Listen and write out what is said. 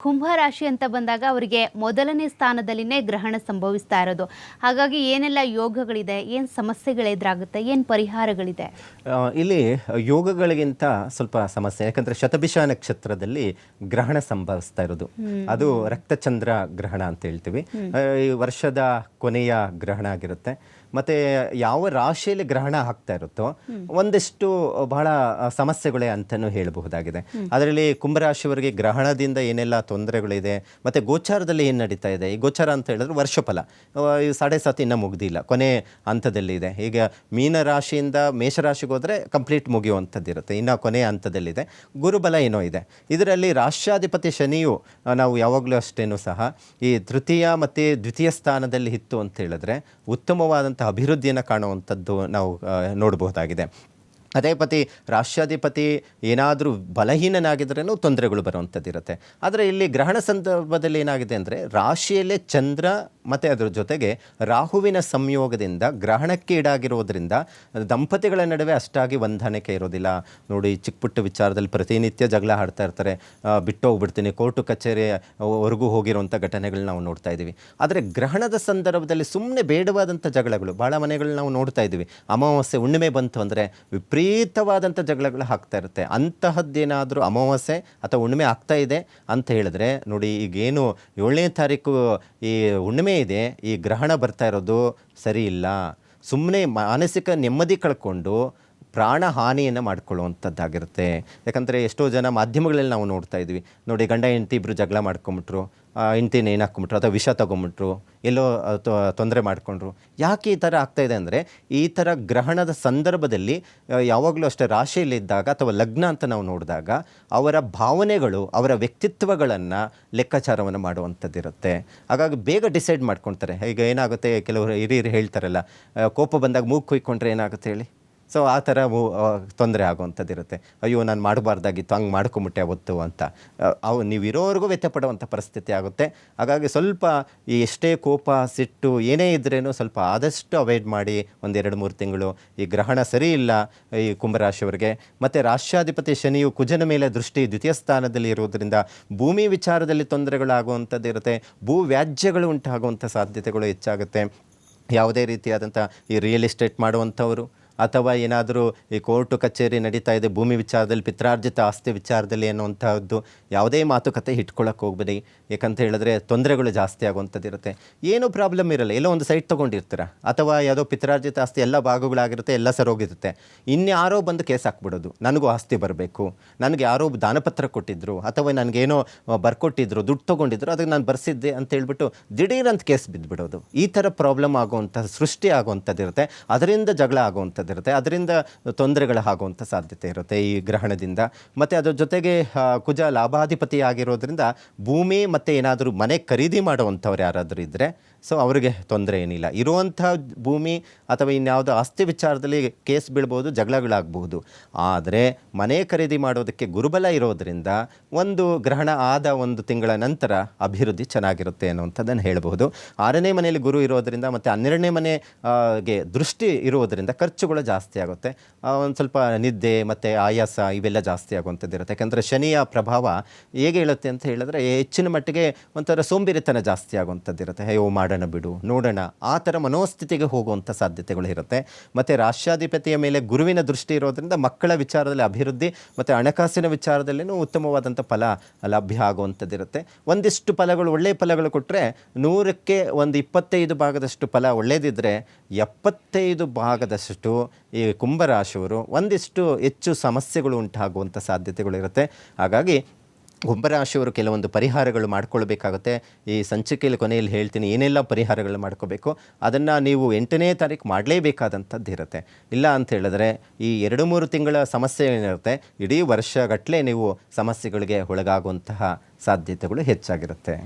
ಕುಂಭರಾಶಿ ಅಂತ ಬಂದಾಗ ಅವರಿಗೆ ಮೊದಲನೇ ಸ್ಥಾನದಲ್ಲಿನೇ ಗ್ರಹಣ ಸಂಭವಿಸ್ತಾ ಇರೋದು. ಹಾಗಾಗಿ ಏನೆಲ್ಲ ಯೋಗಗಳಿದೆ, ಏನು ಸಮಸ್ಯೆಗಳು ಎದುರಾಗುತ್ತೆ, ಏನು ಪರಿಹಾರಗಳಿದೆ? ಇಲ್ಲಿ ಯೋಗಗಳಿಗಿಂತ ಸ್ವಲ್ಪ ಸಮಸ್ಯೆ, ಯಾಕಂದರೆ ಶತಭಿಷ ನಕ್ಷತ್ರದಲ್ಲಿ ಗ್ರಹಣ ಸಂಭವಿಸ್ತಾ ಇರೋದು. ಅದು ರಕ್ತಚಂದ್ರ ಗ್ರಹಣ ಅಂತ ಹೇಳ್ತೀವಿ. ಈ ವರ್ಷದ ಕೊನೆಯ ಗ್ರಹಣ ಆಗಿರುತ್ತೆ. ಮತ್ತು ಯಾವ ರಾಶಿಯಲ್ಲಿ ಗ್ರಹಣ ಆಗ್ತಾ ಇರುತ್ತೋ ಒಂದಿಷ್ಟು ಬಹಳ ಸಮಸ್ಯೆಗಳೇ ಅಂತಲೂ ಹೇಳಬಹುದಾಗಿದೆ. ಅದರಲ್ಲಿ ಕುಂಭರಾಶಿಯವರಿಗೆ ಗ್ರಹಣದಿಂದ ಏನೆಲ್ಲ ತೊಂದರೆಗಳಿದೆ, ಮತ್ತು ಗೋಚಾರದಲ್ಲಿ ಏನು ನಡೀತಾ ಇದೆ. ಈ ಗೋಚಾರ ಅಂತ ಹೇಳಿದ್ರೆ ವರ್ಷಫಲ ಈ 7.5 ಇನ್ನೂ ಮುಗ್ದಿಲ್ಲ, ಕೊನೆ ಹಂತದಲ್ಲಿದೆ. ಈಗ ಮೀನರಾಶಿಯಿಂದ ಮೇಷರಾಶಿಗೆ ಹೋದರೆ ಕಂಪ್ಲೀಟ್ ಮುಗಿಯುವಂಥದ್ದಿರುತ್ತೆ, ಇನ್ನು ಕೊನೆಯ ಹಂತದಲ್ಲಿದೆ. ಗುರುಬಲ ಏನೋ ಇದೆ. ಇದರಲ್ಲಿ ರಾಷ್ಟ್ರಾಧಿಪತಿ ಶನಿಯು ನಾವು ಯಾವಾಗಲೂ ಅಷ್ಟೇನೂ ಸಹ ಈ ತೃತೀಯ ಮತ್ತು ದ್ವಿತೀಯ ಸ್ಥಾನದಲ್ಲಿ ಇತ್ತು ಅಂತ ಹೇಳಿದ್ರೆ ಉತ್ತಮವಾದಂಥ ಅಭಿವೃದ್ಧಿಯನ್ನು ಕಾಣುವಂಥದ್ದು ನಾವು ನೋಡಬಹುದಾಗಿದೆ. ಅಧಿಪತಿ ರಾಷ್ಟ್ರಾಧಿಪತಿ ಏನಾದರೂ ಬಲಹೀನನಾಗಿದ್ರೂ ತೊಂದರೆಗಳು ಬರುವಂಥದ್ದಿರುತ್ತೆ. ಆದರೆ ಇಲ್ಲಿ ಗ್ರಹಣ ಸಂದರ್ಭದಲ್ಲಿ ಏನಾಗಿದೆ ಅಂದರೆ ರಾಶಿಯಲ್ಲೇ ಚಂದ್ರ ಮತ್ತು ಅದರ ಜೊತೆಗೆ ರಾಹುವಿನ ಸಂಯೋಗದಿಂದ ಗ್ರಹಣಕ್ಕೆ ಈಡಾಗಿರೋದ್ರಿಂದ ದಂಪತಿಗಳ ನಡುವೆ ಅಷ್ಟಾಗಿ ಹೊಂದಾಣಿಕೆ ಇರೋದಿಲ್ಲ. ನೋಡಿ, ಚಿಕ್ಕ ಪುಟ್ಟ ವಿಚಾರದಲ್ಲಿ ಪ್ರತಿನಿತ್ಯ ಜಗಳ ಆಡ್ತಾ ಇರ್ತಾರೆ. ಬಿಟ್ಟೋಗ್ಬಿಡ್ತೀನಿ, ಕೋರ್ಟು ಕಚೇರಿವರೆಗೂ ಹೋಗಿರುವಂಥ ಘಟನೆಗಳು ನಾವು ನೋಡ್ತಾ ಇದ್ದೀವಿ. ಆದರೆ ಗ್ರಹಣದ ಸಂದರ್ಭದಲ್ಲಿ ಸುಮ್ಮನೆ ಬೇಡವಾದಂಥ ಜಗಳಗಳು ಭಾಳ ಮನೆಗಳು ನಾವು ನೋಡ್ತಾ ಇದ್ದೀವಿ. ಅಮಾವಾಸ್ಯೆ ಹುಣ್ಣಿಮೆ ಬಂತು ಅಂದರೆ ವಿಪರೀತವಾದಂಥ ಜಗಳಗಳು ಆಗ್ತಾ ಇರುತ್ತೆ. ಅಂತಹದ್ದೇನಾದರೂ ಅಮಾವಾಸ್ಯೆ ಅಥವಾ ಹುಣ್ಣಿಮೆ ಆಗ್ತಾ ಇದೆ ಅಂತ ಹೇಳಿದ್ರೆ ನೋಡಿ, ಈಗೇನು 7ನೇ ತಾರೀಕು ಈ ಹುಣ್ಣಿಮೆ ಇದೆ, ಈ ಗ್ರಹಣ ಬರ್ತಾ ಇರೋದು ಸರಿ ಇಲ್ಲ. ಸುಮ್ಮನೆ ಮಾನಸಿಕ ನೆಮ್ಮದಿ ಕಳ್ಕೊಂಡು ಪ್ರಾಣ ಹಾನಿಯನ್ನು ಮಾಡ್ಕೊಳ್ಳುವಂಥದ್ದಾಗಿರುತ್ತೆ. ಯಾಕಂದರೆ ಎಷ್ಟೋ ಜನ ಮಾಧ್ಯಮಗಳಲ್ಲಿ ನಾವು ನೋಡ್ತಾ ಇದ್ವಿ. ನೋಡಿ, ಗಂಡ ಹೆಂಡತಿ ಇಬ್ಬರು ಜಗಳ ಮಾಡ್ಕೊಂಬಿಟ್ರು, ಹೆಂಡ್ತಿನ ಏನು ಹಾಕ್ಕೊಂಬಿಟ್ರು ಅಥವಾ ವಿಷ ತೊಗೊಂಬಿಟ್ರು, ಎಲ್ಲೋ ತೊಂದರೆ ಮಾಡಿಕೊಂಡ್ರು. ಯಾಕೆ ಈ ಥರ ಆಗ್ತಾಯಿದೆ ಅಂದರೆ ಈ ಥರ ಗ್ರಹಣದ ಸಂದರ್ಭದಲ್ಲಿ ಯಾವಾಗಲೂ ಅಷ್ಟೇ ರಾಶಿಯಲ್ಲಿದ್ದಾಗ ಅಥವಾ ಲಗ್ನ ಅಂತ ನಾವು ನೋಡಿದಾಗ ಅವರ ಭಾವನೆಗಳು, ಅವರ ವ್ಯಕ್ತಿತ್ವಗಳನ್ನು ಲೆಕ್ಕಾಚಾರವನ್ನು ಮಾಡುವಂಥದ್ದಿರುತ್ತೆ. ಹಾಗಾಗಿ ಬೇಗ ಡಿಸೈಡ್ ಮಾಡ್ಕೊಳ್ತಾರೆ. ಈಗ ಏನಾಗುತ್ತೆ, ಕೆಲವರು ಹಿರಿಯರು ಹೇಳ್ತಾರಲ್ಲ, ಕೋಪ ಬಂದಾಗ ಮೂಗು ಕುಯ್ಕೊಂಡ್ರೆ ಏನಾಗುತ್ತೆ ಹೇಳಿ. ಸೊ ಆ ಥರ ತೊಂದರೆ ಆಗುವಂಥದ್ದಿರುತ್ತೆ. ಅಯ್ಯೋ, ನಾನು ಮಾಡಬಾರ್ದಾಗಿತ್ತು, ಹಂಗೆ ಮಾಡ್ಕೊಂಬಿಟ್ಟೆ ಅವತ್ತು ಅಂತ ನೀವು ಇರೋವರೆಗೂ ವ್ಯತ್ಯಪಡುವಂಥ ಪರಿಸ್ಥಿತಿ ಆಗುತ್ತೆ. ಹಾಗಾಗಿ ಸ್ವಲ್ಪ ಈ ಎಷ್ಟೇ ಕೋಪ ಸಿಟ್ಟು ಏನೇ ಇದ್ರೇನು ಸ್ವಲ್ಪ ಆದಷ್ಟು ಅವಾಯ್ಡ್ ಮಾಡಿ. 1-2-3 ತಿಂಗಳು ಈ ಗ್ರಹಣ ಸರಿ ಇಲ್ಲ ಈ ಕುಂಭರಾಶಿಯವರಿಗೆ. ಮತ್ತು ರಾಷ್ಟ್ರಾಧಿಪತಿ ಶನಿಯು ಕುಜನ ಮೇಲೆ ದೃಷ್ಟಿ ದ್ವಿತೀಯ ಸ್ಥಾನದಲ್ಲಿ ಇರುವುದರಿಂದ ಭೂಮಿ ವಿಚಾರದಲ್ಲಿ ತೊಂದರೆಗಳಾಗುವಂಥದ್ದಿರುತ್ತೆ. ಭೂ ವ್ಯಾಜ್ಯಗಳು ಉಂಟಾಗುವಂಥ ಸಾಧ್ಯತೆಗಳು ಹೆಚ್ಚಾಗುತ್ತೆ. ಯಾವುದೇ ರೀತಿಯಾದಂಥ ಈ ರಿಯಲ್ ಎಸ್ಟೇಟ್ ಮಾಡುವಂಥವರು ಅಥವಾ ಏನಾದರೂ ಈ ಕೋರ್ಟು ಕಚೇರಿ ನಡೀತಾ ಇದೆ ಭೂಮಿ ವಿಚಾರದಲ್ಲಿ, ಪಿತ್ರಾರ್ಜಿತ ಆಸ್ತಿ ವಿಚಾರದಲ್ಲಿ ಅನ್ನುವಂಥದ್ದು ಯಾವುದೇ ಮಾತುಕತೆ ಇಟ್ಕೊಳ್ಳೋಕೆ ಹೋಗ್ಬೇಡಿ. ಯಾಕಂತ ಹೇಳಿದ್ರೆ ತೊಂದರೆಗಳು ಜಾಸ್ತಿ ಆಗುವಂಥದ್ದಿರುತ್ತೆ. ಏನೂ ಪ್ರಾಬ್ಲಮ್ ಇರಲ್ಲ, ಎಲ್ಲೋ ಒಂದು ಸೈಟ್ ತೊಗೊಂಡಿರ್ತೀರ ಅಥವಾ ಯಾವುದೋ ಪಿತ್ರಾರ್ಜಿತ ಆಸ್ತಿ ಎಲ್ಲ ಭಾಗಗಳಾಗಿರುತ್ತೆ, ಎಲ್ಲ ಸರೋಗಿರುತ್ತೆ. ಇನ್ಯಾರೋ ಬಂದು ಕೇಸ್ ಹಾಕ್ಬಿಡೋದು, ನನಗೂ ಆಸ್ತಿ ಬರಬೇಕು, ನನಗೆ ಯಾರೋ ದಾನಪತ್ರ ಕೊಟ್ಟಿದ್ರು ಅಥವಾ ನನಗೇನೋ ಬರ್ಕೊಟ್ಟಿದ್ರು, ದುಡ್ಡು ತೊಗೊಂಡಿದ್ರು, ಅದಕ್ಕೆ ನಾನು ಬರ್ಸಿದ್ದೆ ಅಂತ ಹೇಳ್ಬಿಟ್ಟು ದಿಢೀರಂತ ಕೇಸ್ ಬಿದ್ದುಬಿಡೋದು. ಈ ಥರ ಪ್ರಾಬ್ಲಮ್ ಆಗುವಂಥ ಸೃಷ್ಟಿ ಆಗುವಂಥದ್ದಿರುತ್ತೆ. ಅದರಿಂದ ಜಗಳ ಆಗುವಂಥದ್ದು ಇರುತ್ತೆ, ಅದರಿಂದ ತೊಂದರೆಗಳಾಗುವಂಥ ಸಾಧ್ಯತೆ ಇರುತ್ತೆ ಈ ಗ್ರಹಣದಿಂದ. ಮತ್ತು ಅದರ ಜೊತೆಗೆ ಕುಜ ಲಾಭಾಧಿಪತಿ ಆಗಿರೋದ್ರಿಂದ ಭೂಮಿ ಮತ್ತು ಏನಾದರೂ ಮನೆ ಖರೀದಿ ಮಾಡುವಂಥವ್ರು ಯಾರಾದರೂ ಇದ್ದರೆ ಸೊ ಅವರಿಗೆ ತೊಂದರೆ ಏನಿಲ್ಲ. ಇರುವಂಥ ಭೂಮಿ ಅಥವಾ ಇನ್ಯಾವುದೋ ಆಸ್ತಿ ವಿಚಾರದಲ್ಲಿ ಕೇಸ್ ಬೀಳ್ಬೋದು, ಜಗಳಗಳಾಗಬಹುದು. ಆದರೆ ಮನೆ ಖರೀದಿ ಮಾಡೋದಕ್ಕೆ ಗುರುಬಲ ಇರೋದರಿಂದ ಒಂದು ಗ್ರಹಣ ಆದ 1 ತಿಂಗಳ ನಂತರ ಅಭಿವೃದ್ಧಿ ಚೆನ್ನಾಗಿರುತ್ತೆ ಅನ್ನುವಂಥದ್ದನ್ನು ಹೇಳಬಹುದು. 6ನೇ ಮನೆಯಲ್ಲಿ ಗುರು ಇರೋದರಿಂದ ಮತ್ತು 12ನೇ ಮನೆಗೆ ದೃಷ್ಟಿ ಇರೋದರಿಂದ ಖರ್ಚುಗಳು ಜಾಸ್ತಿ ಆಗುತ್ತೆ. ಒಂದು ಸ್ವಲ್ಪ ನಿದ್ದೆ ಮತ್ತು ಆಯಾಸ ಇವೆಲ್ಲ ಜಾಸ್ತಿ ಆಗುವಂಥದ್ದಿರುತ್ತೆ. ಯಾಕಂದರೆ ಶನಿಯ ಪ್ರಭಾವ ಹೇಗೆ ಹೇಳುತ್ತೆ ಅಂತ ಹೇಳಿದ್ರೆ ಹೆಚ್ಚಿನ ಮಟ್ಟಿಗೆ ಒಂಥರ ಸೋಂಬೇರಿತನ ಜಾಸ್ತಿ ಆಗುವಂಥದ್ದಿರುತ್ತೆ. ಅಯ್ಯೋ ಮಾಡೋಣ ಬಿಡು, ನೋಡೋಣ, ಆ ಥರ ಮನೋಸ್ಥಿತಿಗೆ ಹೋಗುವಂಥ ಸಾಧ್ಯತೆಗಳು ಇರುತ್ತೆ. ಮತ್ತು ರಾಷ್ಟ್ರಾಧಿಪತಿಯ ಮೇಲೆ ಗುರುವಿನ ದೃಷ್ಟಿ ಇರೋದರಿಂದ ಮಕ್ಕಳ ವಿಚಾರದಲ್ಲಿ ಅಭಿವೃದ್ಧಿ ಮತ್ತು ಹಣಕಾಸಿನ ವಿಚಾರದಲ್ಲಿಯೂ ಉತ್ತಮವಾದಂಥ ಫಲ ಲಭ್ಯ ಆಗುವಂಥದ್ದಿರುತ್ತೆ. ಒಂದಿಷ್ಟು ಫಲಗಳು, ಒಳ್ಳೆಯ ಫಲಗಳು ಕೊಟ್ಟರೆ 100ಕ್ಕೆ 25 ಭಾಗದಷ್ಟು ಫಲ ಒಳ್ಳೆಯದಿದ್ದರೆ 75 ಭಾಗದಷ್ಟು ಈ ಕುಂಭರಾಶಿಯವರು ಒಂದಿಷ್ಟು ಹೆಚ್ಚು ಸಮಸ್ಯೆಗಳು ಉಂಟಾಗುವಂಥ ಸಾಧ್ಯತೆಗಳಿರುತ್ತೆ. ಹಾಗಾಗಿ ಕುಂಭರಾಶಿಯವರು ಕೆಲವೊಂದು ಪರಿಹಾರಗಳು ಮಾಡ್ಕೊಳ್ಬೇಕಾಗುತ್ತೆ. ಈ ಸಂಚಿಕೆಯಲ್ಲಿ ಕೊನೆಯಲ್ಲಿ ಹೇಳ್ತೀನಿ ಏನೆಲ್ಲ ಪರಿಹಾರಗಳು ಮಾಡ್ಕೋಬೇಕು. ಅದನ್ನು ನೀವು 8ನೇ ತಾರೀಕು ಮಾಡಲೇಬೇಕಾದಂಥದ್ದು ಇರುತ್ತೆ. ಇಲ್ಲ ಅಂತ ಹೇಳಿದ್ರೆ ಈ 2-3 ತಿಂಗಳ ಸಮಸ್ಯೆ ಏನಿರುತ್ತೆ, ಇಡೀ ವರ್ಷಗಟ್ಟಲೆ ನೀವು ಸಮಸ್ಯೆಗಳಿಗೆ ಒಳಗಾಗುವಂತಹ ಸಾಧ್ಯತೆಗಳು ಹೆಚ್ಚಾಗಿರುತ್ತೆ.